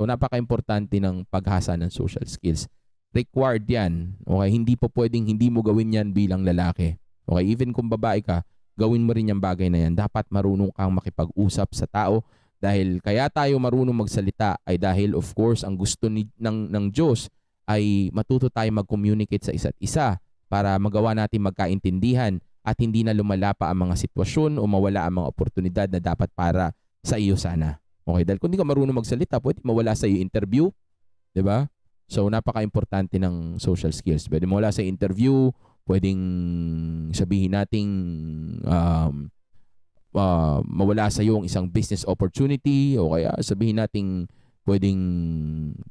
So napaka-importante ng paghasa ng social skills. Required yan. Okay? Hindi po pwedeng hindi mo gawin yan bilang lalaki. Okay? Even kung babae ka, gawin mo rin yung bagay na yan. Dapat marunong kang makipag-usap sa tao dahil kaya tayo marunong magsalita ay dahil of course ang gusto ng Diyos ay matuto tayo mag-communicate sa isa't isa para magawa natin magkaintindihan at hindi na lumala pa ang mga sitwasyon o mawala ang mga oportunidad na dapat para sa iyo sana. Okay, dahil kung hindi ka marunong magsalita, pwede mawala sa iyo interview, 'di ba? So napaka-importante ng social skills. Pwede mawala sa interview, pwedeng sabihin nating mawala sa iyo ang isang business opportunity o kaya sabihin nating pwedeng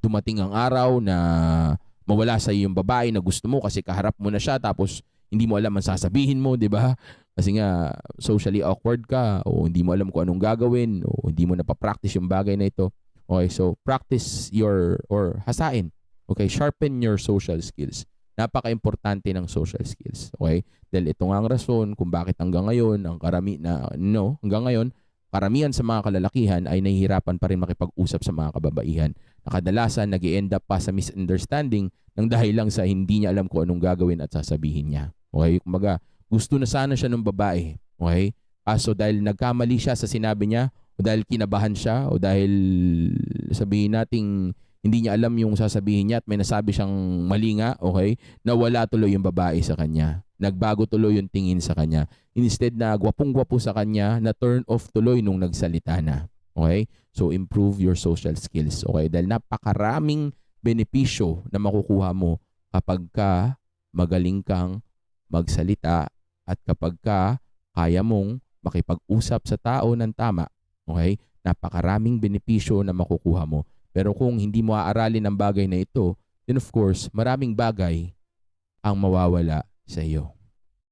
dumating ang araw na mawala sa iyo yung babae na gusto mo kasi kaharap mo na siya tapos hindi mo alam ang sasabihin mo, 'di ba? Kasi nga socially awkward ka o hindi mo alam kung anong gagawin o hindi mo napapractice yung bagay na ito. Okay, so practice or hasain. Okay, sharpen your social skills. Napaka-importante ng social skills. Okay? Dahil ito nga ang rason kung bakit hanggang ngayon hanggang ngayon karamihan sa mga kalalakihan ay nahihirapan pa rin makipag-usap sa mga kababaihan. Kadalasan nag-i-end up pa sa misunderstanding ng dahil lang sa hindi niya alam kung anong gagawin at sasabihin niya. Okay? Kumbaga, gusto na sana siya ng babae. Okay? So dahil nagkamali siya sa sinabi niya o dahil kinabahan siya o dahil sabihin nating hindi niya alam yung sasabihin niya at may nasabi siyang mali nga, okay? Nawala tuloy yung babae sa kanya. Nagbago tuloy yung tingin sa kanya. Instead na gwapong-gwapo sa kanya, na turn off tuloy nung nagsalita na. Okay? So improve your social skills. Okay? Dahil napakaraming benepisyo na makukuha mo kapag ka magaling kang magsalita at kapag ka kaya mong makipag-usap sa tao ng tama. Okay? Napakaraming benepisyo na makukuha mo. Pero kung hindi mo aaralin ang bagay na ito, then of course, maraming bagay ang mawawala sa iyo.